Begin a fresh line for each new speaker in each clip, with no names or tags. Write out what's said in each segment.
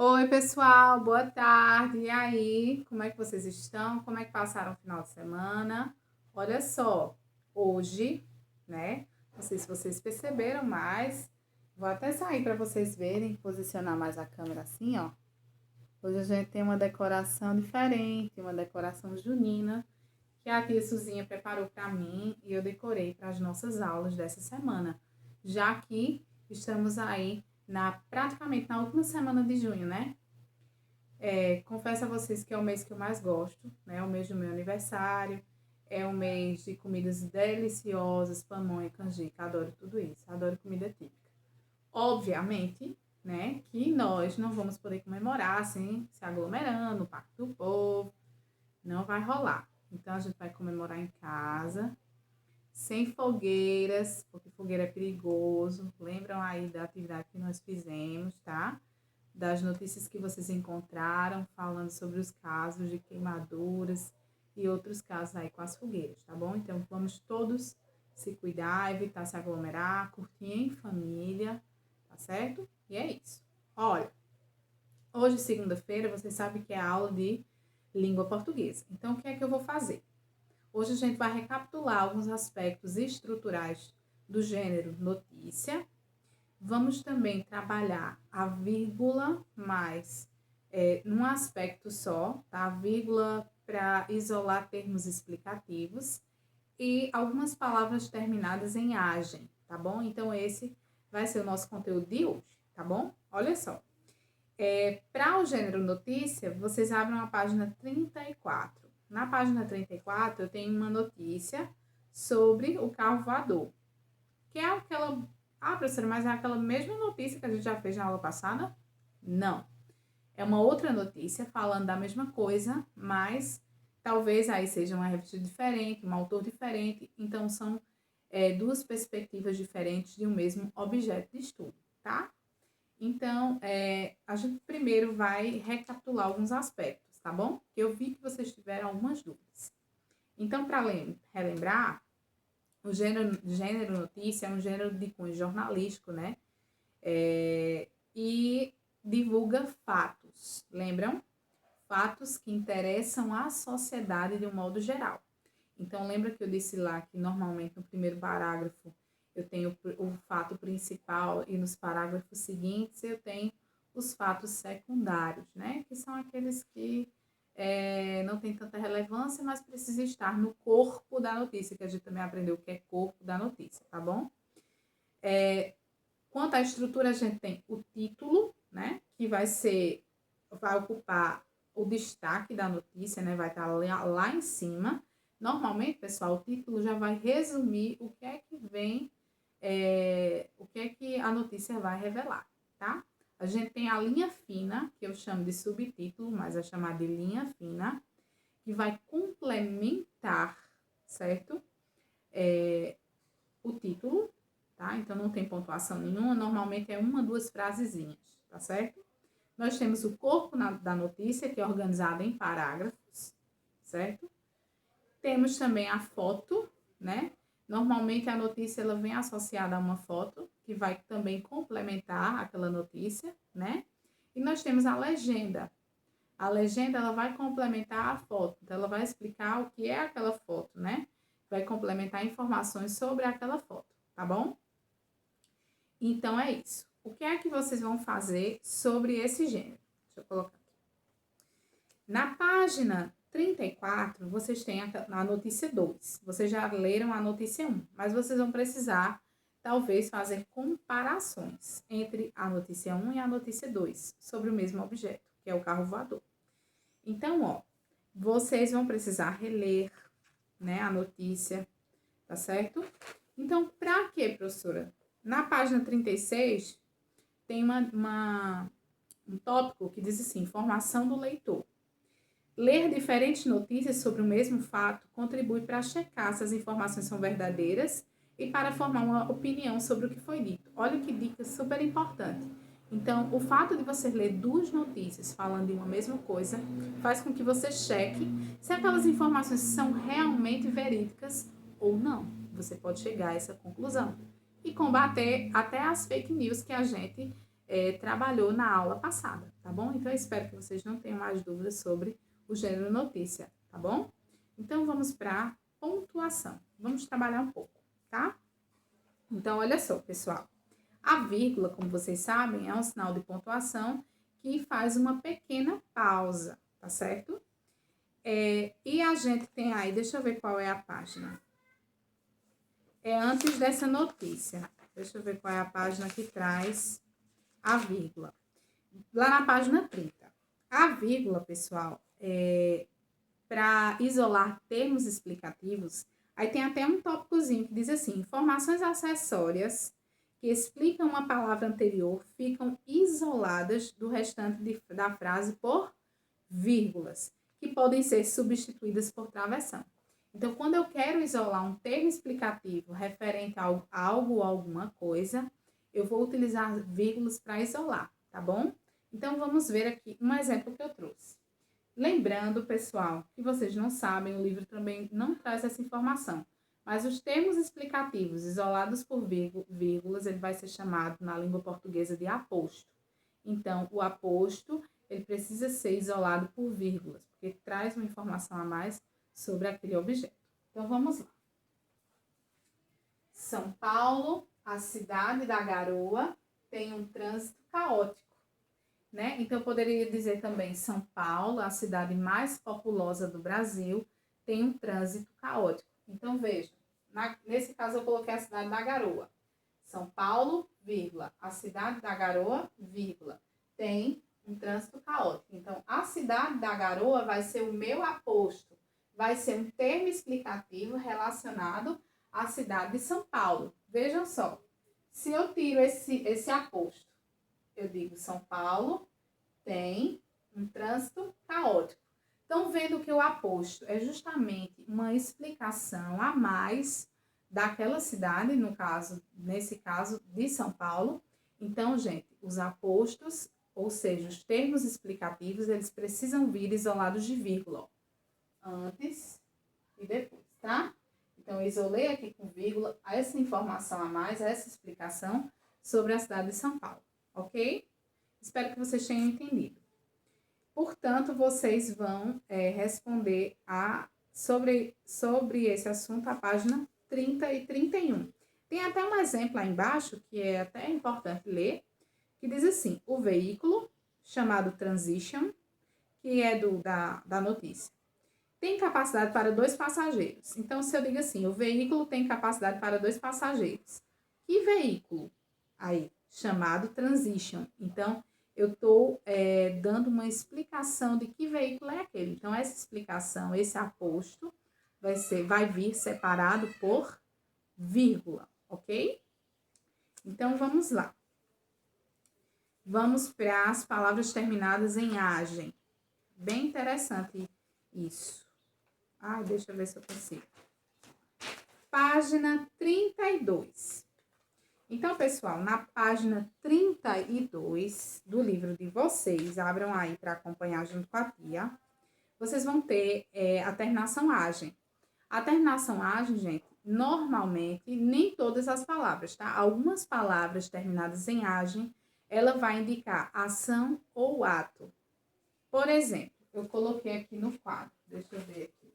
Oi, pessoal, boa tarde. E aí, como é que vocês estão? Como é que passaram o final de semana? Olha só, hoje, né? Não sei se vocês perceberam, mas vou até sair para vocês verem, posicionar mais a câmera assim, ó. Hoje a gente tem uma decoração diferente, uma decoração junina, que a tia Suzinha preparou para mim e eu decorei para as nossas aulas dessa semana, já que estamos aí praticamente na última semana de junho, né? Confesso a vocês que é o mês que eu mais gosto, né? É o mês do meu aniversário, é o mês de comidas deliciosas, pamonha, canjica, adoro tudo isso, adoro comida típica. Obviamente, né, que nós não vamos poder comemorar assim, se aglomerando, o Pacto do Povo, não vai rolar. Então a gente vai comemorar em casa, sem fogueiras, porque fogueira é perigoso. Lembram aí da atividade que nós fizemos, tá? Das notícias que vocês encontraram, falando sobre os casos de queimaduras e outros casos aí com as fogueiras, tá bom? Então vamos todos se cuidar, evitar se aglomerar, curtir em família, tá certo? E é isso. Olha, hoje, segunda-feira, vocês sabem que é a aula de língua portuguesa. Então, o que é que eu vou fazer? Hoje a gente vai recapitular alguns aspectos estruturais do gênero notícia. Vamos também trabalhar a vírgula mais num aspecto só, tá? A vírgula para isolar termos explicativos e algumas palavras terminadas em agem, tá bom? Então, esse vai ser o nosso conteúdo de hoje, tá bom? Olha só. Para o gênero notícia, vocês abrem a página 34. Na página 34, eu tenho uma notícia sobre o carro voador, que é aquela... Ah, professora, mas é aquela mesma notícia que a gente já fez na aula passada? Não. É uma outra notícia falando da mesma coisa, mas talvez aí seja uma revista diferente, um autor diferente. Então, são duas perspectivas diferentes de um mesmo objeto de estudo, tá? Então, a gente primeiro vai recapitular alguns aspectos, tá bom? Que eu vi que vocês tiveram algumas dúvidas. Então, para relembrar, o gênero notícia é um gênero de cunho jornalístico, né? E divulga fatos, lembram? Fatos que interessam à sociedade de um modo geral. Então, lembra que eu disse lá que normalmente no primeiro parágrafo eu tenho o fato principal e nos parágrafos seguintes eu tenho os fatos secundários, né? Que são aqueles que não tem tanta relevância, mas precisa estar no corpo da notícia, que a gente também aprendeu o que é corpo da notícia, tá bom? Quanto à estrutura, a gente tem o título, né? Que vai ocupar o destaque da notícia, né? Vai estar lá em cima. Normalmente, pessoal, o título já vai resumir o que é que vem, o que é que a notícia vai revelar, tá? A gente tem a linha fina, que eu chamo de subtítulo, mas é chamada de linha fina, que vai complementar, certo? O título, tá? Então não tem pontuação nenhuma, normalmente é uma, duas frasezinhas, tá certo? Nós temos o corpo da notícia, que é organizado em parágrafos, certo? Temos também a foto, né? Normalmente a notícia ela vem associada a uma foto, que vai também complementar aquela notícia, né? E nós temos a legenda. A legenda ela vai complementar a foto, então ela vai explicar o que é aquela foto, né? Vai complementar informações sobre aquela foto, tá bom? Então é isso. O que é que vocês vão fazer sobre esse gênero? Deixa eu colocar aqui. Na página 34, vocês têm a notícia 2. Vocês já leram a notícia 1, mas vocês vão precisar, talvez, fazer comparações entre a notícia 1 e a notícia 2 sobre o mesmo objeto, que é o carro voador. Então, ó, vocês vão precisar reler, né, a notícia, tá certo? Então, para quê, professora? Na página 36, tem um tópico que diz assim, informação do leitor. Ler diferentes notícias sobre o mesmo fato contribui para checar se as informações são verdadeiras e para formar uma opinião sobre o que foi dito. Olha que dica super importante. Então, o fato de você ler duas notícias falando de uma mesma coisa faz com que você cheque se aquelas informações são realmente verídicas ou não. Você pode chegar a essa conclusão e combater até as fake news que a gente trabalhou na aula passada, tá bom? Então, eu espero que vocês não tenham mais dúvidas sobre o gênero notícia, tá bom? Então, vamos para pontuação. Vamos trabalhar um pouco, tá? Então, olha só, pessoal. A vírgula, como vocês sabem, é um sinal de pontuação que faz uma pequena pausa, tá certo? E a gente tem aí, deixa eu ver qual é a página. É antes dessa notícia. Deixa eu ver qual é a página que traz a vírgula. Lá na página 30. A vírgula, pessoal, para isolar termos explicativos, aí tem até um tópicozinho que diz assim: informações acessórias que explicam uma palavra anterior ficam isoladas do restante da frase por vírgulas, que podem ser substituídas por travessão. Então, quando eu quero isolar um termo explicativo referente a algo ou alguma coisa, eu vou utilizar vírgulas para isolar, tá bom? Então, vamos ver aqui um exemplo que eu trouxe. Lembrando, pessoal, que vocês não sabem, o livro também não traz essa informação, mas os termos explicativos isolados por vírgulas, ele vai ser chamado na língua portuguesa de aposto. Então, o aposto, ele precisa ser isolado por vírgulas, porque traz uma informação a mais sobre aquele objeto. Então, vamos lá. São Paulo, a cidade da garoa, tem um trânsito caótico, né? Então, eu poderia dizer também, São Paulo, a cidade mais populosa do Brasil, tem um trânsito caótico. Então, veja, nesse caso eu coloquei a cidade da garoa. São Paulo, vírgula, a cidade da garoa, vírgula, tem um trânsito caótico. Então, a cidade da garoa vai ser o meu aposto, vai ser um termo explicativo relacionado à cidade de São Paulo. Vejam só, se eu tiro esse aposto, eu digo São Paulo tem um trânsito caótico. Então, vendo que o aposto é justamente uma explicação a mais daquela cidade, nesse caso de São Paulo. Então, gente, os apostos, ou seja, os termos explicativos, eles precisam vir isolados de vírgula, ó, antes e depois, tá? Então, eu isolei aqui com vírgula essa informação a mais, essa explicação sobre a cidade de São Paulo, ok? Espero que vocês tenham entendido. Portanto, vocês vão responder sobre esse assunto a página 30 e 31. Tem até um exemplo aí embaixo, que é até importante ler, que diz assim: o veículo, chamado Transition, que é da notícia, tem capacidade para 2 passageiros. Então, se eu digo assim, o veículo tem capacidade para 2 passageiros. Que veículo? Aí, chamado Transition. Então, eu estou dando uma explicação de que veículo é aquele. Então, essa explicação, esse aposto, vai vir separado por vírgula, ok? Então, vamos lá. Vamos para as palavras terminadas em agem. Bem interessante isso. Deixa eu ver se eu consigo. Página 32. Então, pessoal, na página 32 do livro de vocês, abram aí para acompanhar junto com a tia, vocês vão ter a terminação agem. A terminação agem, gente, normalmente, nem todas as palavras, tá? Algumas palavras terminadas em agem, ela vai indicar ação ou ato. Por exemplo, eu coloquei aqui no quadro, deixa eu ver aqui.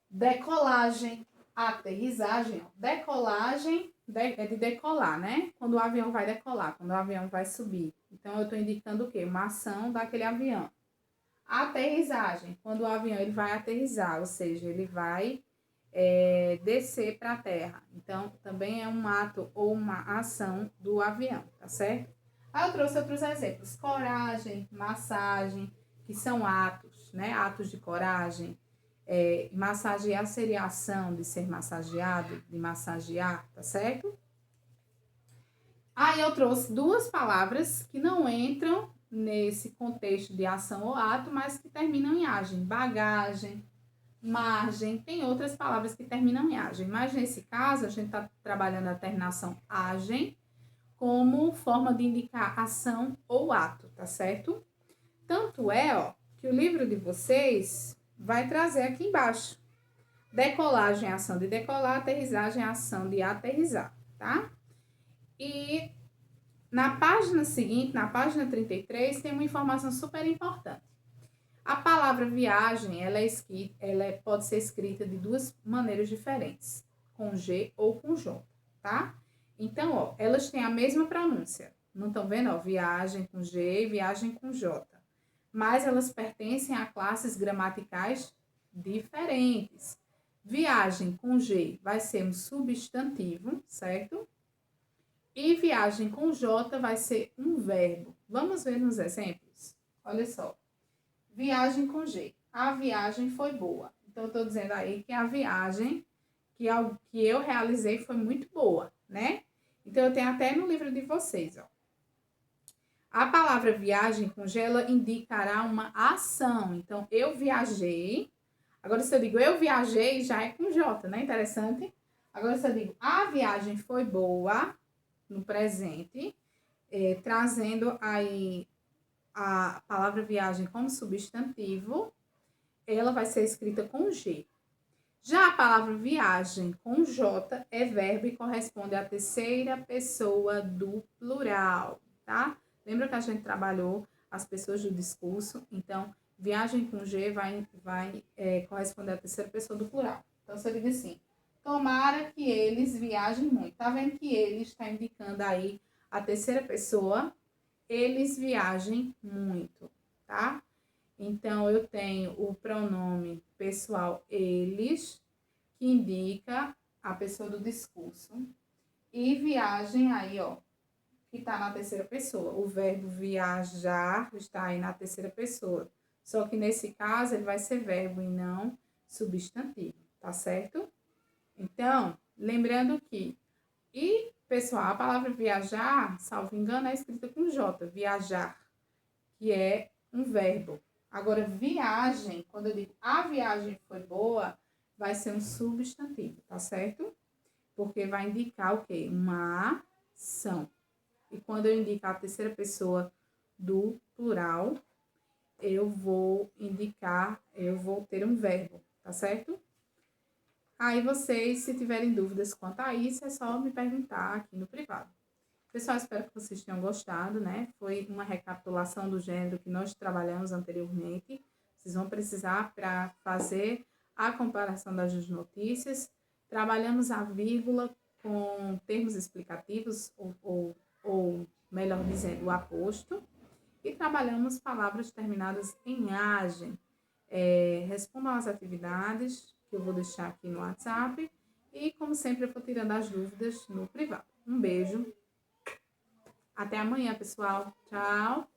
Decolagem, aterrissagem. Decolagem é de decolar, né? Quando o avião vai decolar, quando o avião vai subir. Então, eu estou indicando o quê? Uma ação daquele avião. Aterrissagem, quando o avião ele vai aterrissar, ou seja, ele vai descer para a terra. Então, também é um ato ou uma ação do avião, tá certo? Aí eu trouxe outros exemplos. Coragem, massagem, que são atos, né? Atos de coragem. Massagear seria a ação de ser massageado, de massagear, tá certo? Aí eu trouxe 2 palavras que não entram nesse contexto de ação ou ato, mas que terminam em agem. Bagagem, margem, tem outras palavras que terminam em agem. Mas nesse caso, a gente está trabalhando a terminação agem como forma de indicar ação ou ato, tá certo? Tanto é, que o livro de vocês vai trazer aqui embaixo. Decolagem é ação de decolar, aterrissagem é ação de aterrissar, tá? E Na página seguinte, na página 33, tem uma informação super importante. A palavra viagem, pode ser escrita de duas maneiras diferentes, com G ou com J, tá? Então, ó, elas têm a mesma pronúncia. Não estão vendo, ó, viagem com G e viagem com J. Mas elas pertencem a classes gramaticais diferentes. Viagem com G vai ser um substantivo, certo? E viagem com J vai ser um verbo. Vamos ver nos exemplos? Olha só. Viagem com G. A viagem foi boa. Então, eu estou dizendo aí que a viagem que eu realizei foi muito boa, né? Então, eu tenho até no livro de vocês, ó. A palavra viagem com G, ela indicará uma ação. Então, eu viajei. Agora, se eu digo eu viajei, já é com J, né? Interessante. Agora, se eu digo a viagem foi boa, no presente, trazendo aí a palavra viagem como substantivo, ela vai ser escrita com G. Já a palavra viagem com J é verbo e corresponde à terceira pessoa do plural, tá? Lembra que a gente trabalhou as pessoas do discurso? Então, viagem com G vai corresponder à terceira pessoa do plural. Então, você diz assim, tomara que eles viajem muito. Tá vendo que eles está indicando aí a terceira pessoa? Eles viajem muito, tá? Então, eu tenho o pronome pessoal eles, que indica a pessoa do discurso. E viagem aí, ó, que tá na terceira pessoa. O verbo viajar está aí na terceira pessoa. Só que nesse caso, ele vai ser verbo e não substantivo, tá certo? Então, lembrando que... E, pessoal, a palavra viajar, salvo engano, é escrita com J, viajar, que é um verbo. Agora, viagem, quando eu digo a viagem foi boa, vai ser um substantivo, tá certo? Porque vai indicar o quê? Uma ação. E quando eu indicar a terceira pessoa do plural, eu vou ter um verbo, tá certo? Aí vocês, se tiverem dúvidas quanto a isso, é só me perguntar aqui no privado. Pessoal, espero que vocês tenham gostado, né? Foi uma recapitulação do gênero que nós trabalhamos anteriormente. Vocês vão precisar para fazer a comparação das notícias. Trabalhamos a vírgula com termos explicativos, ou melhor dizendo, o aposto. E trabalhamos palavras terminadas em agem. Respondam às atividades que eu vou deixar aqui no WhatsApp. E, como sempre, eu vou tirando as dúvidas no privado. Um beijo. Até amanhã, pessoal. Tchau.